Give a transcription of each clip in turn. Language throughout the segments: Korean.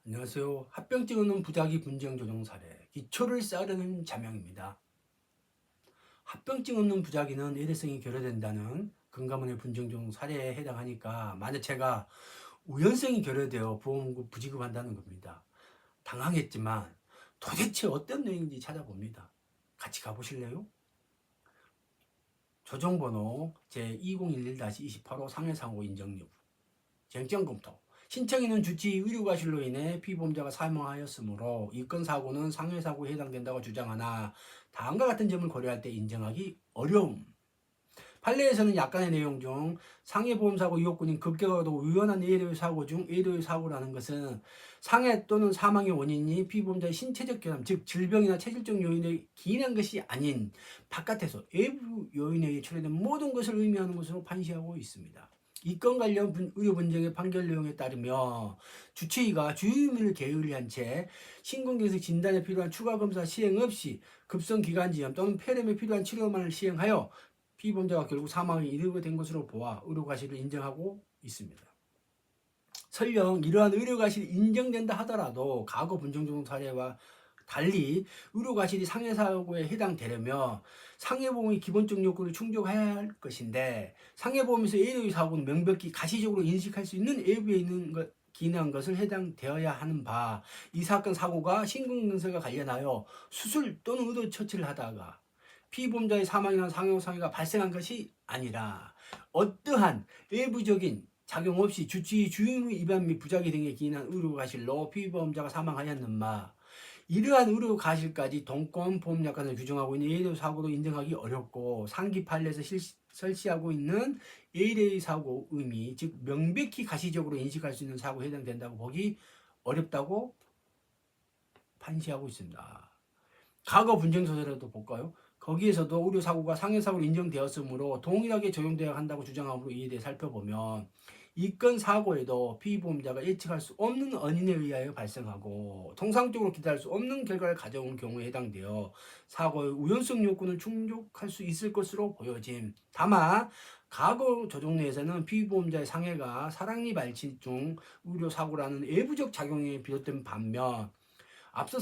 안녕하세요. 합병증 없는 부작위 분쟁 조정 사례 기초를 쌓으려는 자명입니다. 합병증 없는 부작위는 일회성이 결여된다는 금감원의 분쟁 조정 사례에 해당하니까 만약 제가 우연성이 결여되어 보험금 부지급한다는 겁니다. 당황했지만 도대체 어떤 내용인지 찾아봅니다. 같이 가보실래요? 조정번호 제2011-28호 상해상호 인정 여부 쟁점 검토. 신청인은 주치 의료과실로 인해 피보험자가 사망하였으므로 이 건 사고는 상해사고에 해당된다고 주장하나 다음과 같은 점을 고려할 때 인정하기 어려움. 판례에서는 약관의 내용 중 상해보험사고 이용권인 급격하고 유연한 예외의 사고 중 예외의 사고라는 것은 상해 또는 사망의 원인이 피보험자의 신체적 결함, 즉 질병이나 체질적 요인에 기인한 것이 아닌 바깥에서 외부 요인에 의해 초래된 모든 것을 의미하는 것으로 판시하고 있습니다. 이 건 관련 의료 분쟁의 판결 내용에 따르며 주치의가 주의의무를 게을리한 채 신근경색 진단에 필요한 추가 검사 시행 없이 급성 기관지염 또는 폐렴에 필요한 치료만을 시행하여 피보험자가 결국 사망에 이르게 된 것으로 보아 의료과실을 인정하고 있습니다. 설령 이러한 의료과실이 인정된다 하더라도 과거 분쟁조정 사례와 달리 의료과실이 상해사고에 해당되려면 상해보험의 기본적 요건을 충족해야 할 것인데 상해보험에서 예외의 사고는 명백히 가시적으로 인식할 수 있는 외부에 있는 것 기인한 것을 해당되어야 하는 바 이 사건 사고가 심근경색과 관련하여 수술 또는 의도 처치를 하다가 피보험자의 사망이나 상해가 발생한 것이 아니라 어떠한 외부적인 작용 없이 주치의 주의무 위반 및 부작위 등에 기인한 의료과실로 피보험자가 사망하였는 바 이러한 의료과실까지 동권보험약관을 규정하고 있는 예외의 사고도 인정하기 어렵고 상기 판례에서 설치하고 있는 예외의 사고 의미 즉 명백히 가시적으로 인식할 수 있는 사고에 해당된다고 보기 어렵다고 판시하고 있습니다. 과거 분쟁소설에도 볼까요? 거기에서도 의료사고가 상해사고로 인정되었으므로 동일하게 적용되어야 한다고 주장함으로 이에 대해 살펴보면 이 건 사고에도 피보험자가 예측할 수 없는 원인에 의하여 발생하고 통상적으로 기대할 수 없는 결과를 가져온 경우에 해당되어 사고의 우연성 요건을 충족할 수 있을 것으로 보여짐. 다만 과거 조정 내에서는 피보험자의 상해가 사랑니 발치 중 의료사고라는 외부적 작용에 비롯된 반면 앞서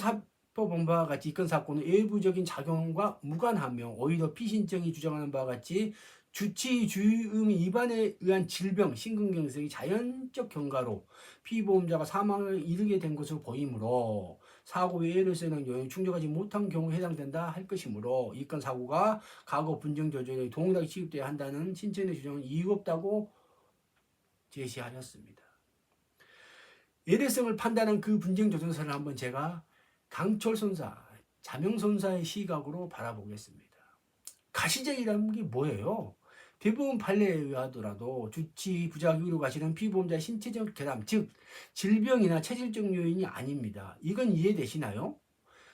본 바와 같이 이 건 사건은 외부적인 작용과 무관하며 오히려 피신청이 주장하는 바와 같이 주치의 주의의무 위반에 의한 질병, 심근경색이 자연적 경과로 피보험자가 사망을 이르게 된 것으로 보이므로 사고의 예외성의 요인을 충족하지 못한 경우에 해당된다 할 것이므로 이 건 사고가 과거 분쟁 조정에 동일하게 취급되어야 한다는 신청의 주장은 이유 없다고 제시하였습니다. 예외성을 판단한 그 분쟁 조정사를 한번 제가 강철선사, 자명선사의 시각으로 바라보겠습니다. 가시적이라는 게 뭐예요? 대부분 판례에 의하더라도 주치, 부작, 의료 가시는 피보험자의 신체적 결함, 즉 질병이나 체질적 요인이 아닙니다. 이건 이해되시나요?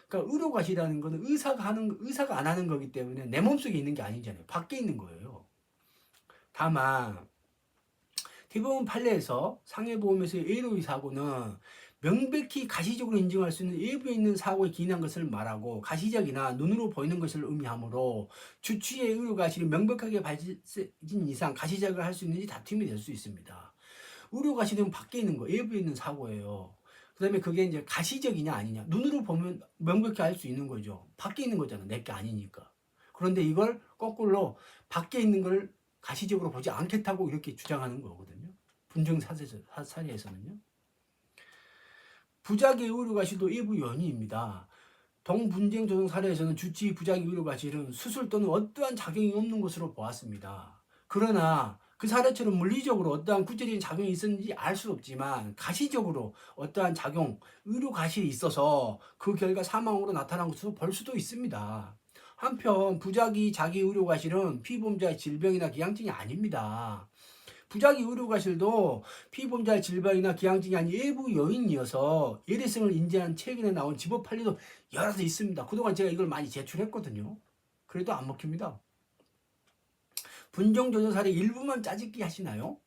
그러니까 의료 가시라는 것은 의사가 안 하는 거기 때문에 내 몸속에 있는 게 아니잖아요. 밖에 있는 거예요. 다만 대부분 판례에서 상해보험에서의 예외의 사고는 명백히 가시적으로 인정할 수 있는 외부에 있는 사고에 기인한 것을 말하고 가시적이나 눈으로 보이는 것을 의미하므로 주치의 의료과실이 명백하게 밝혀진 이상 가시적을 할 수 있는지 다툼이 될 수 있습니다. 의료과실은 밖에 있는 거, 외부에 있는 사고예요. 그 다음에 그게 이제 가시적이냐 아니냐. 눈으로 보면 명백히 알 수 있는 거죠. 밖에 있는 거잖아. 내 게 아니니까. 그런데 이걸 거꾸로 밖에 있는 걸 가시적으로 보지 않겠다고 이렇게 주장하는 거거든요. 분쟁 사례에서는요. 부작위 의료과실도 일부 연이입니다. 동분쟁 조정 사례에서는 주치 부작위 의료과실은 수술 또는 어떠한 작용이 없는 것으로 보았습니다. 그러나 그 사례처럼 물리적으로 어떠한 구체적인 작용이 있었는지 알 수 없지만 가시적으로 어떠한 작용, 의료과실이 있어서 그 결과 사망으로 나타난 것으로 볼 수도 있습니다. 한편 부작위 자기 의료과실은 피보험자의 질병이나 기형증이 아닙니다. 부작위 의료과실도 피보험자의 질병이나 기형증이 아닌 일부 요인이어서 예외성을 인지한 최근에 나온 집업 판례도 여러 개 있습니다. 그동안 제가 이걸 많이 제출했거든요. 그래도 안 먹힙니다. 분정조정 사례 일부만 짜집기 하시나요?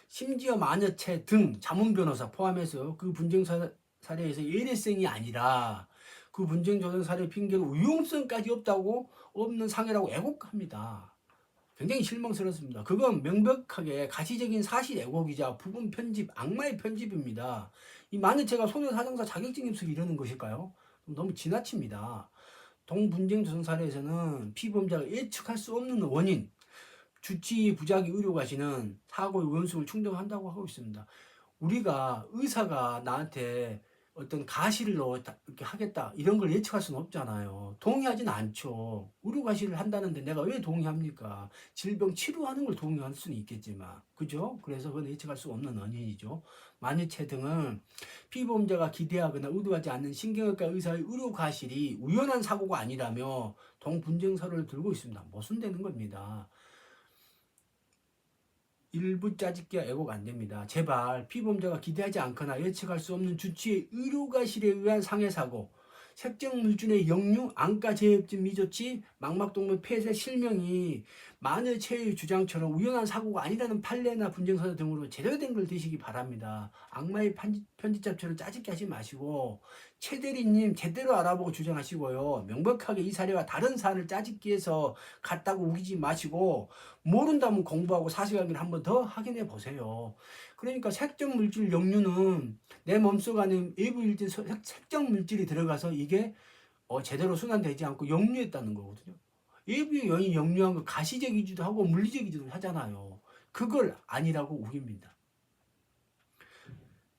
심지어 마녀체 등 자문 변호사 포함해서 그 분쟁 사례에서 예외성이 아니라 그 분쟁 조정 사례 핑계로 위험성까지 없는 상해라고 왜곡합니다. 굉장히 실망스럽습니다. 그건 명백하게 가시적인 사실 왜곡이자 부분 편집, 악마의 편집입니다. 이 만여체가 손해사정사 자격증 입수를 이러는 것일까요? 너무 지나칩니다. 동분쟁 조정 사례에서는 피보험자가 예측할 수 없는 원인, 주치 부작위 의료과실은 사고의 우연성을 충족한다고 하고 있습니다. 우리가 의사가 나한테 어떤 가시를 이렇게 하겠다 이런 걸 예측할 수는 없잖아요. 동의하지는 않죠. 의료과실을 한다는데 내가 왜 동의합니까? 질병 치료하는 걸 동의할 수는 있겠지만, 그죠? 그래서 그건 예측할 수 없는 원인이죠. 만유체 등은 피보험자가 기대하거나 의도하지 않는 신경외과 의사의 의료과실이 우연한 사고가 아니라며 동분쟁서를 들고 있습니다. 모순되는 겁니다. 일부 짜집기와 애고가 안 됩니다. 제발 피보험자가 기대하지 않거나 예측할 수 없는 주치의 의료과실에 의한 상해사고, 색정물질의 역류, 안과제협증 미조치, 망막동물 폐쇄 실명이 만여체의 주장처럼 우연한 사고가 아니라는 판례나 분쟁서류 등으로 제대로 된 걸 드시기 바랍니다. 악마의 편집잡처럼 짜집기 하지 마시고 최 대리님 제대로 알아보고 주장하시고요. 명백하게 이 사례와 다른 사안을 짜집기해서 갔다고 우기지 마시고 모른다면 공부하고 사실관계를 한번 더 확인해 보세요. 그러니까 색정물질 역류는 내 몸속 안에 외부 일진 색정물질이 들어가서 이게 제대로 순환되지 않고 역류했다는 거거든요. 외부의 연이 역류한 거 가시적이기도 하고 물리적이기도 하잖아요. 그걸 아니라고 우깁니다.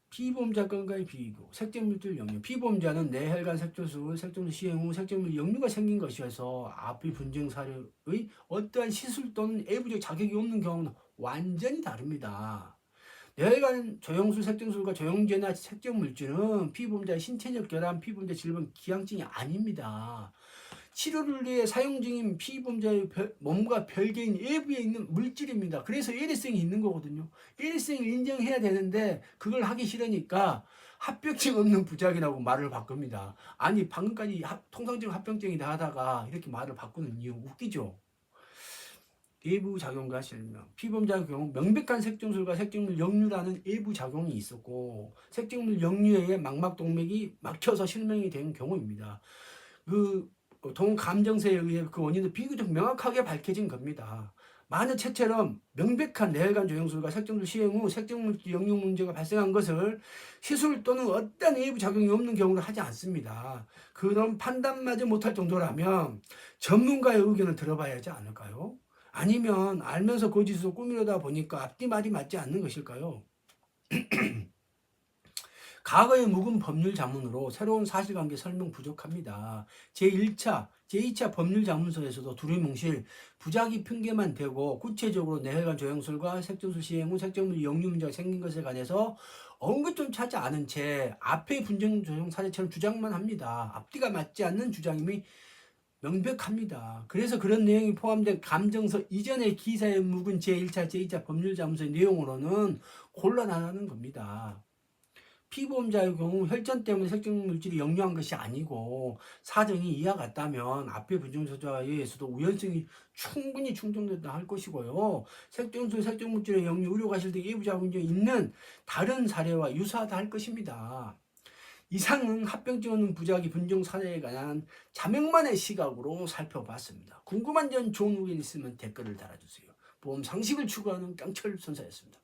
피보험자 건과의 비교, 색정물질 역류. 피보험자는 뇌혈관 색조수, 색종류 시행 후 색정물 역류가 생긴 것이어서 앞의 분쟁 사례의 어떠한 시술 또는 외부적 자격이 없는 경우는 완전히 다릅니다. 뇌혈관 조영술, 색정술과 조영제나 색정물질은 피보험자의 신체적 결함, 피보험자 질병 기항증이 아닙니다. 치료를 위해 사용 중인 피보험자의 몸과 별개인 외부에 있는 물질입니다. 그래서 예외성이 있는 거거든요. 예외성을 인정해야 되는데 그걸 하기 싫으니까 합병증 없는 부작이라고 말을 바꿉니다. 아니 방금까지 통상적 합병증이다 하다가 이렇게 말을 바꾸는 이유 웃기죠. 외부 작용과 실명. 피보험자의 경우 명백한 색종술과 색정물 역류라는 외부 작용이 있었고 색정물 역류에 의해 망막동맥이 막혀서 실명이 된 경우입니다. 그 동감정세에 의해 그 원인은 비교적 명확하게 밝혀진 겁니다. 만여체처럼 명백한 뇌혈관 조영술과 색정술 시행 후 색정물 역류 문제가 발생한 것을 시술 또는 어떤 외부 작용이 없는 경우를 하지 않습니다. 그런 판단마저 못할 정도라면 전문가의 의견을 들어봐야 하지 않을까요? 아니면 알면서 거짓으로 꾸미려다 보니까 앞뒤 말이 맞지 않는 것일까요? 과거의 묵은 법률 자문으로 새로운 사실관계 설명 부족합니다. 제1차, 제2차 법률 자문서에서도 두루뭉실 부작위 핑계만 대고 구체적으로 뇌혈관 조영술과 색정술 시행 후 색정물 역류 문제가 생긴 것에 관해서 언급조차 하지 않은 채 앞의 분쟁 조정 사례처럼 주장만 합니다. 앞뒤가 맞지 않는 주장임이 명백합니다. 그래서 그런 내용이 포함된 감정서 이전의 기사에 묵은 제1차, 제2차 법률자문서의 내용으로는 곤란하다는 겁니다. 피보험자의 경우 혈전 때문에 색정물질이 역류한 것이 아니고 사정이 이와 같다면 앞의 분쟁서자에 의해서도 우연성이 충분히 충족된다 할 것이고요. 색정술, 색정물질의 역류, 의료과실 등 외부작용이 있는 다른 사례와 유사하다 할 것입니다. 이상은 합병증 없는 부작위 분쟁 사례에 관한 자명만의 시각으로 살펴봤습니다. 궁금한 점 좋은 의견 있으면 댓글을 달아주세요. 보험 상식을 추구하는 깡철 선사였습니다.